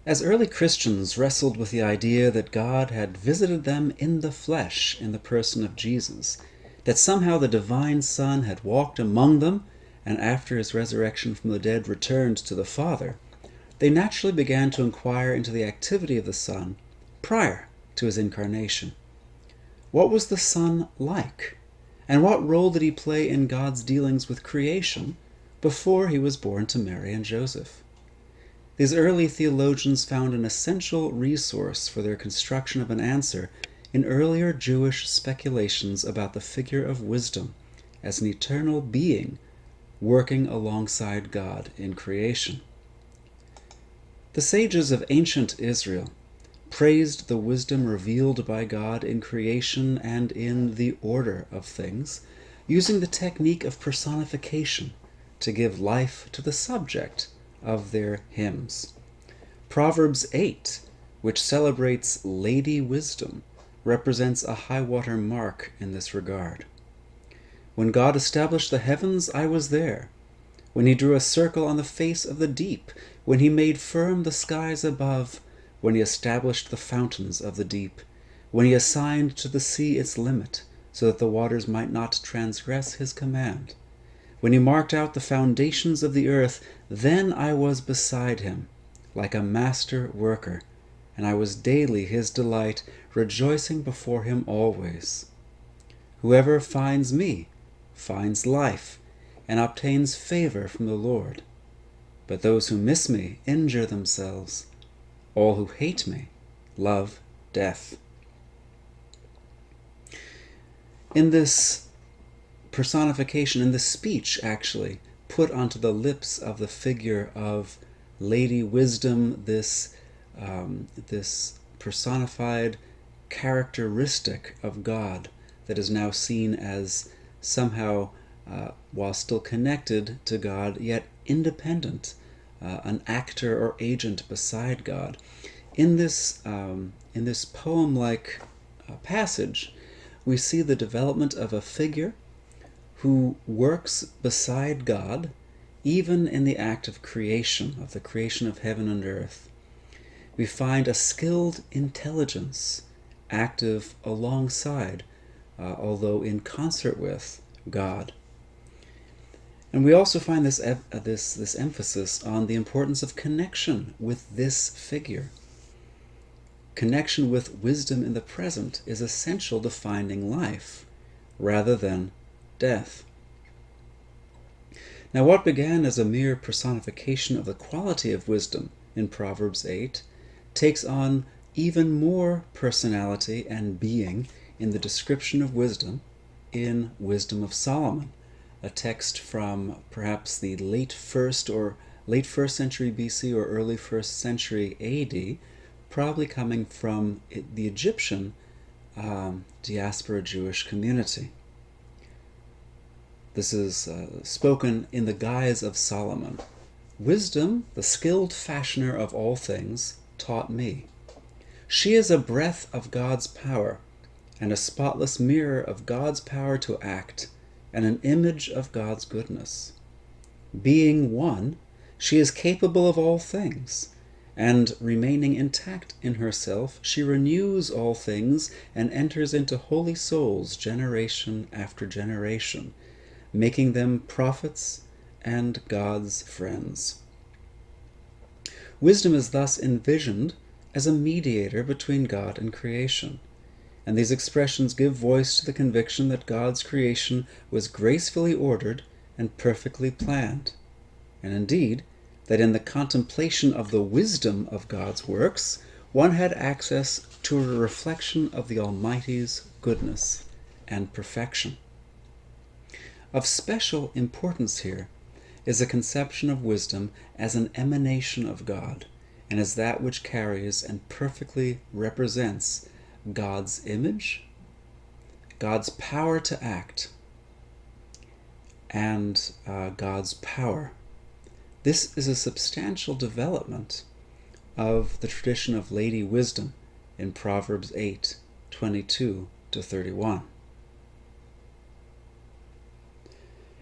As early Christians wrestled with the idea that God had visited them in the flesh in the person of Jesus, that somehow the divine Son had walked among them and after his resurrection from the dead returned to the Father, they naturally began to inquire into the activity of the Son prior to his incarnation. What was the Son like? And what role did he play in God's dealings with creation before he was born to Mary and Joseph? These early theologians found an essential resource for their construction of an answer in earlier Jewish speculations about the figure of wisdom as an eternal being working alongside God in creation. The sages of ancient Israel praised the wisdom revealed by God in creation and in the order of things, using the technique of personification to give life to the subject of their hymns. Proverbs 8, which celebrates Lady Wisdom, represents a high-water mark in this regard. When God established the heavens, I was there. When he drew a circle on the face of the deep, when he made firm the skies above, when he established the fountains of the deep, when he assigned to the sea its limit, so that the waters might not transgress his command. When he marked out the foundations of the earth, then I was beside him, like a master worker, and I was daily his delight, rejoicing before him always. Whoever finds me finds life, and obtains favor from the Lord. But those who miss me injure themselves. All who hate me love death. In this personification, in this speech actually, put onto the lips of the figure of Lady Wisdom, this personified characteristic of God that is now seen as somehow, while still connected to God, yet independent, an actor or agent beside God. In this poem-like passage, we see the development of a figure who works beside God, even in the act of creation, of the creation of heaven and earth. We find a skilled intelligence active alongside, although in concert with, God. And we also find this emphasis on the importance of connection with this figure. Connection with wisdom in the present is essential to finding life, rather than death. Now, what began as a mere personification of the quality of wisdom in Proverbs 8 takes on even more personality and being in the description of wisdom in Wisdom of Solomon, a text from perhaps the late 1st century BC or early 1st century AD, probably coming from the Egyptian diaspora Jewish community. This is spoken in the guise of Solomon. Wisdom, the skilled fashioner of all things, taught me. She is a breath of God's power, and a spotless mirror of God's power to act, and an image of God's goodness. Being one, she is capable of all things, and remaining intact in herself, she renews all things and enters into holy souls generation after generation, making them prophets and God's friends. Wisdom is thus envisioned as a mediator between God and creation, and these expressions give voice to the conviction that God's creation was gracefully ordered and perfectly planned, and indeed, that in the contemplation of the wisdom of God's works, one had access to a reflection of the Almighty's goodness and perfection. Of special importance here is a conception of wisdom as an emanation of God, and as that which carries and perfectly represents God's image, God's power to act, and God's power. This is a substantial development of the tradition of Lady Wisdom in Proverbs 8:22-31.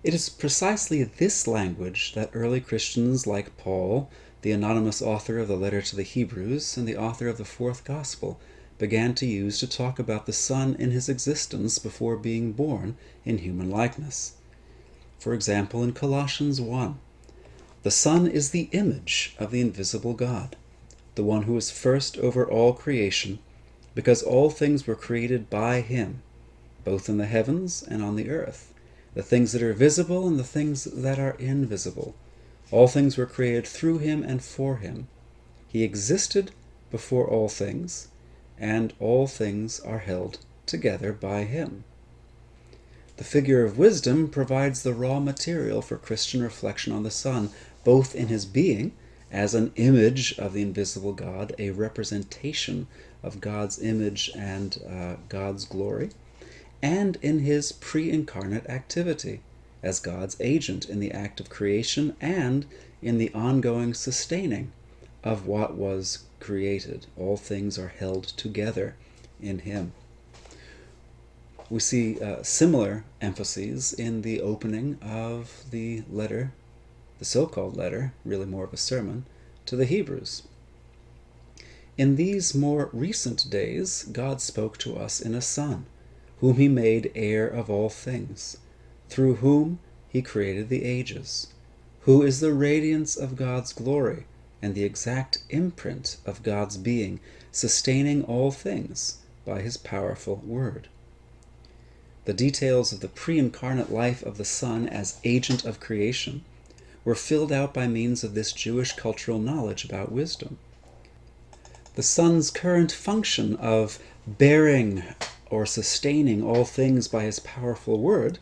It is precisely this language that early Christians like Paul the anonymous author of the letter to the Hebrews and the author of the fourth gospel began to use to talk about the Son in his existence before being born in human likeness. For example, in Colossians 1, the Son is the image of the invisible God, the one who is first over all creation, because all things were created by him, both in the heavens and on the earth, the things that are visible and the things that are invisible. All things were created through him and for him. He existed before all things, and all things are held together by him. The figure of wisdom provides the raw material for Christian reflection on the Son, both in his being, as an image of the invisible God, a representation of God's image and God's glory, and in his pre-incarnate activity, as God's agent in the act of creation and in the ongoing sustaining of what was created. All things are held together in him. We see similar emphases in the opening of the letter, the so-called letter, really more of a sermon, to the Hebrews. In these more recent days, God spoke to us in a Son, whom he made heir of all things, through whom he created the ages, who is the radiance of God's glory and the exact imprint of God's being, sustaining all things by his powerful word. The details of the pre-incarnate life of the Son as agent of creation were filled out by means of this Jewish cultural knowledge about wisdom. The Son's current function of bearing or sustaining all things by his powerful word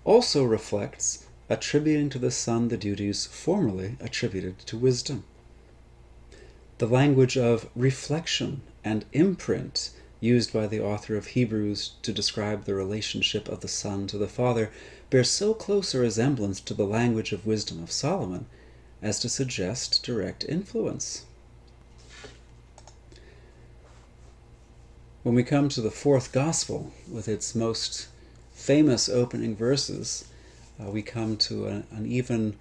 also reflects attributing to the Son the duties formerly attributed to wisdom. The language of reflection and imprint used by the author of Hebrews to describe the relationship of the Son to the Father bears so close a resemblance to the language of wisdom of Solomon as to suggest direct influence. When we come to the fourth gospel, with its most famous opening verses, we come to an even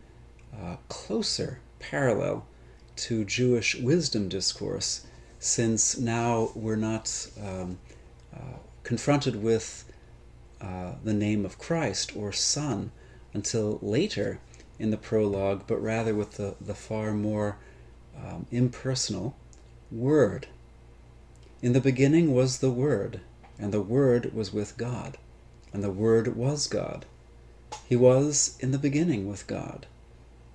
closer parallel to Jewish wisdom discourse, since now we're not confronted with the name of Christ or Son until later in the prologue, but rather with the far more impersonal Word. In the beginning was the Word, and the Word was with God, and the Word was God. He was in the beginning with God.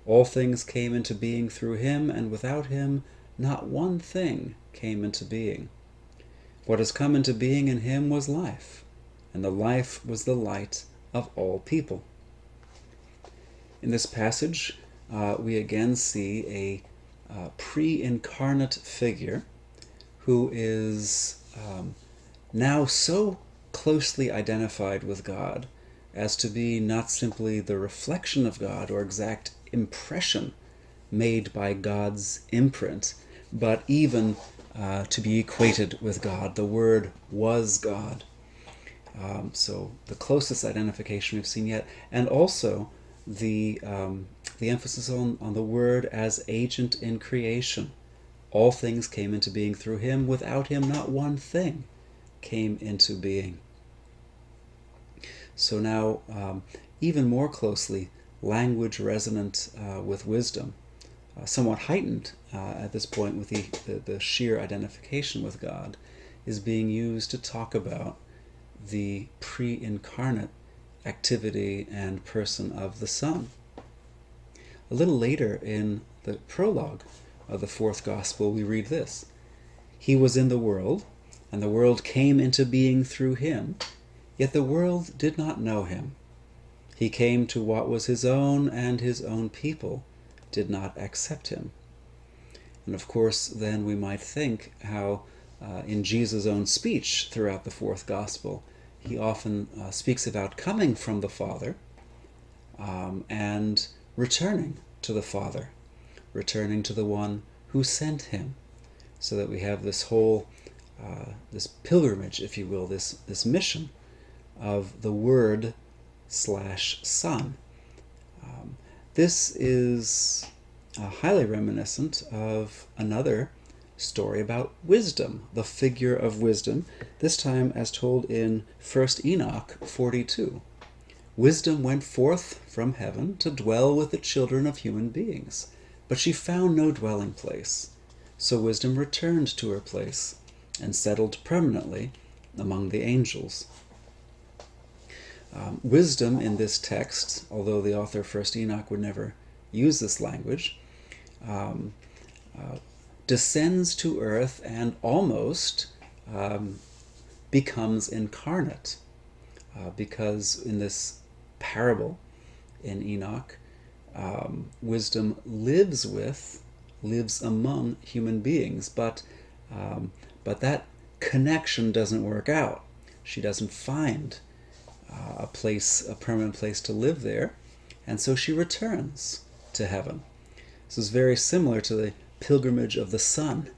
All things came into being through him, and without him not one thing came into being. What has come into being in him was life, and the life was the light of all people. In this passage, we again see a pre-incarnate figure who is now so closely identified with God as to be not simply the reflection of God or exact impression made by God's imprint, but even to be equated with God. The Word was God. So the closest identification we've seen yet, and also the emphasis on the Word as agent in creation. All things came into being through him. Without him, not one thing came into being. So now, even more closely, language resonant with wisdom, somewhat heightened at this point with the sheer identification with God, is being used to talk about the pre-incarnate activity and person of the Son. A little later in the prologue of the fourth gospel, we read this: "He was in the world, and the world came into being through him, yet the world did not know him. He came to what was his own, and his own people did not accept him." And of course, then we might think how in Jesus' own speech throughout the fourth gospel, he often speaks about coming from the Father and returning to the Father, returning to the one who sent him, so that we have this whole this pilgrimage, if you will, this mission of the Word / Son. This is highly reminiscent of another story about wisdom, the figure of wisdom, this time as told in 1 Enoch 42. Wisdom went forth from heaven to dwell with the children of human beings, but she found no dwelling place. So wisdom returned to her place and settled permanently among the angels. Wisdom in this text, although the author of 1 Enoch would never use this language, descends to earth and almost becomes incarnate, because in this parable in Enoch, wisdom lives among human beings, but that connection doesn't work out. She doesn't find a permanent place to live there, and so she returns to heaven. This is very similar to the pilgrimage of the Son,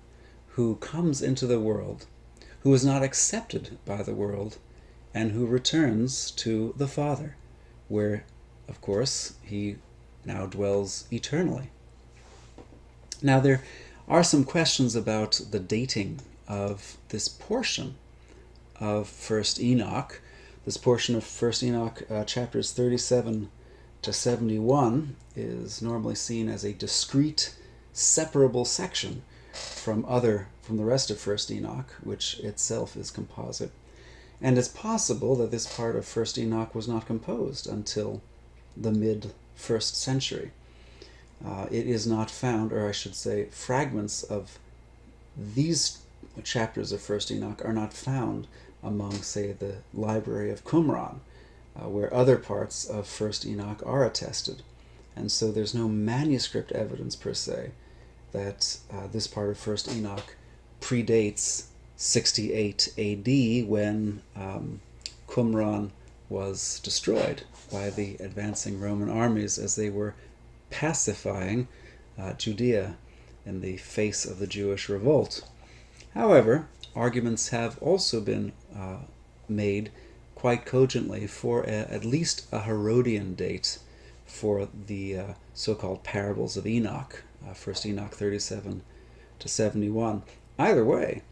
who comes into the world, who is not accepted by the world, and who returns to the Father, where, of course, he now dwells eternally. Now, there are some questions about the dating of this portion of 1 Enoch. This portion of 1 Enoch, chapters 37 to 71, is normally seen as a discrete, separable section from the rest of 1 Enoch, which itself is composite. And it's possible that this part of 1 Enoch was not composed until the mid-1st century. It is not found, or I should say, fragments of these chapters of 1 Enoch are not found among, say, the library of Qumran, where other parts of 1 Enoch are attested. And so there's no manuscript evidence, per se, that this part of 1 Enoch predates 68 AD, when Qumran was destroyed by the advancing Roman armies as they were pacifying Judea in the face of the Jewish revolt. However, arguments have also been made quite cogently for at least a Herodian date for the so-called parables of Enoch, 1 Enoch 37 to 71. Either way,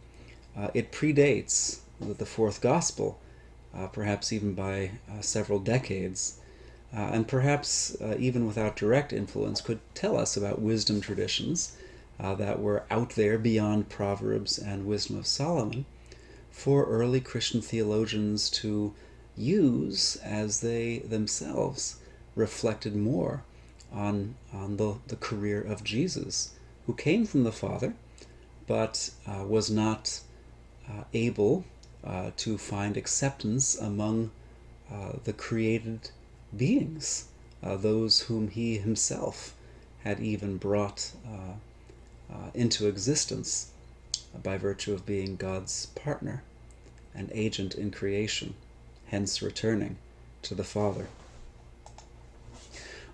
it predates the fourth gospel, perhaps even by several decades, and perhaps even without direct influence could tell us about wisdom traditions that were out there beyond Proverbs and Wisdom of Solomon for early Christian theologians to use as they themselves reflected more on the career of Jesus, who came from the Father, but was not able to find acceptance among the created beings, those whom he himself had even brought into existence by virtue of being God's partner and agent in creation, hence returning to the Father.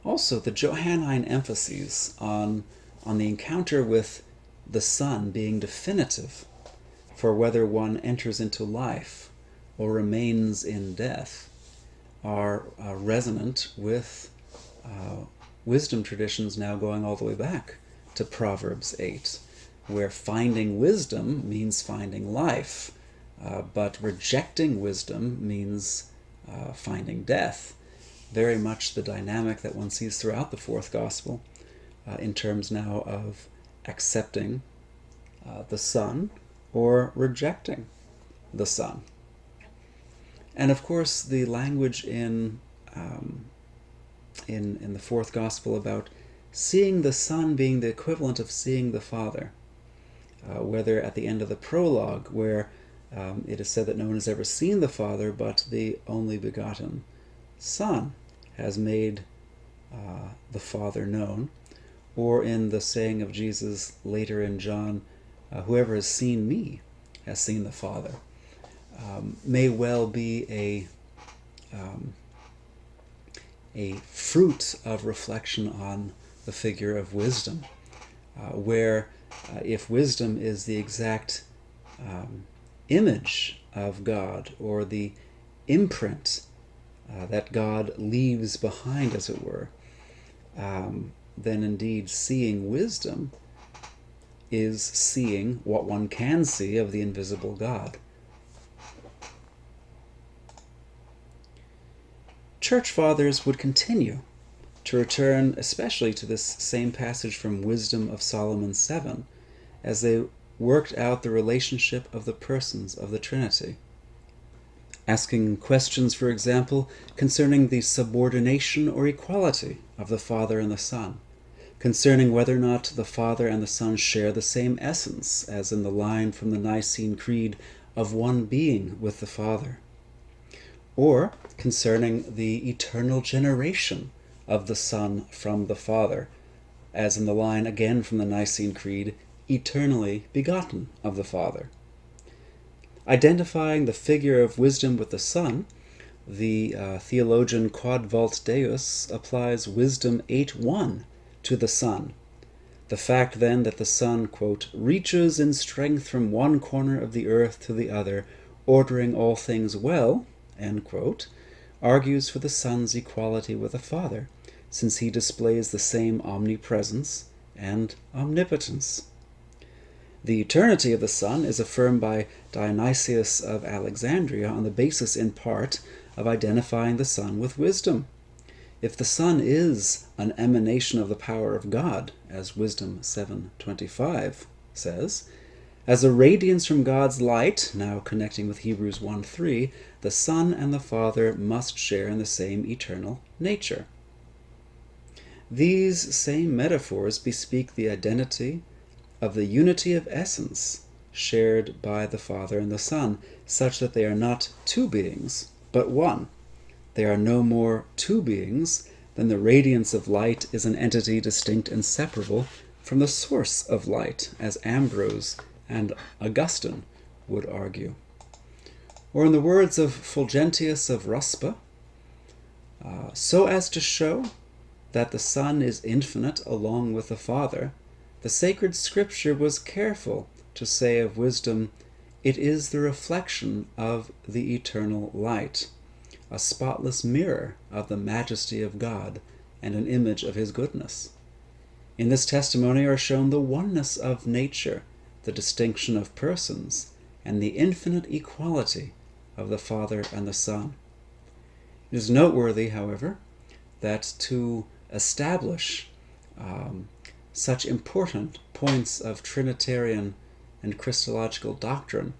Also, the Johannine emphases on the encounter with the Son being definitive for whether one enters into life or remains in death are resonant with wisdom traditions now going all the way back to Proverbs 8, where finding wisdom means finding life, but rejecting wisdom means finding death. Very much the dynamic that one sees throughout the fourth gospel in terms now of accepting the Son or rejecting the Son. And of course, the language in the fourth gospel about seeing the Son being the equivalent of seeing the Father, whether at the end of the prologue, where it is said that no one has ever seen the Father, but the only begotten Son has made the Father known, or in the saying of Jesus later in John, whoever has seen me has seen the Father, may well be a fruit of reflection on the figure of wisdom, where if wisdom is the exact image of God, or the imprint that God leaves behind, as it were, then indeed seeing wisdom is seeing what one can see of the invisible God. Church Fathers would continue to return especially to this same passage from Wisdom of Solomon 7 as they worked out the relationship of the persons of the Trinity, asking questions, for example, concerning the subordination or equality of the Father and the Son, concerning whether or not the Father and the Son share the same essence, as in the line from the Nicene Creed of one being with the Father, or concerning the eternal generation of the Son from the Father, as in the line again from the Nicene Creed, eternally begotten of the Father. Identifying the figure of wisdom with the Son, the theologian Quodvalt Deus applies Wisdom 8:1 to the Son. The fact then that the Son, quote, reaches in strength from one corner of the earth to the other, ordering all things well, end quote, argues for the Son's equality with the Father, since he displays the same omnipresence and omnipotence. The eternity of the Son is affirmed by Dionysius of Alexandria on the basis, in part, of identifying the Son with wisdom. If the Son is an emanation of the power of God, as Wisdom 7:25 says, as a radiance from God's light, now connecting with Hebrews 1:3, the Son and the Father must share in the same eternal nature. These same metaphors bespeak the identity of the unity of essence shared by the Father and the Son, such that they are not two beings, but one. They are no more two beings than the radiance of light is an entity distinct and separable from the source of light, as Ambrose and Augustine would argue. Or in the words of Fulgentius of Ruspa, so as to show that the Son is infinite along with the Father, the sacred Scripture was careful to say of wisdom, it is the reflection of the eternal light, a spotless mirror of the majesty of God and an image of his goodness. In this testimony are shown the oneness of nature, the distinction of persons, and the infinite equality of the Father and the Son. It is noteworthy, however, that to establish such important points of Trinitarian and Christological doctrine,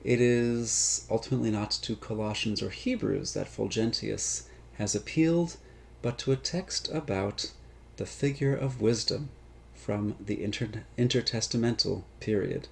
it is ultimately not to Colossians or Hebrews that Fulgentius has appealed, but to a text about the figure of wisdom from the intertestamental period.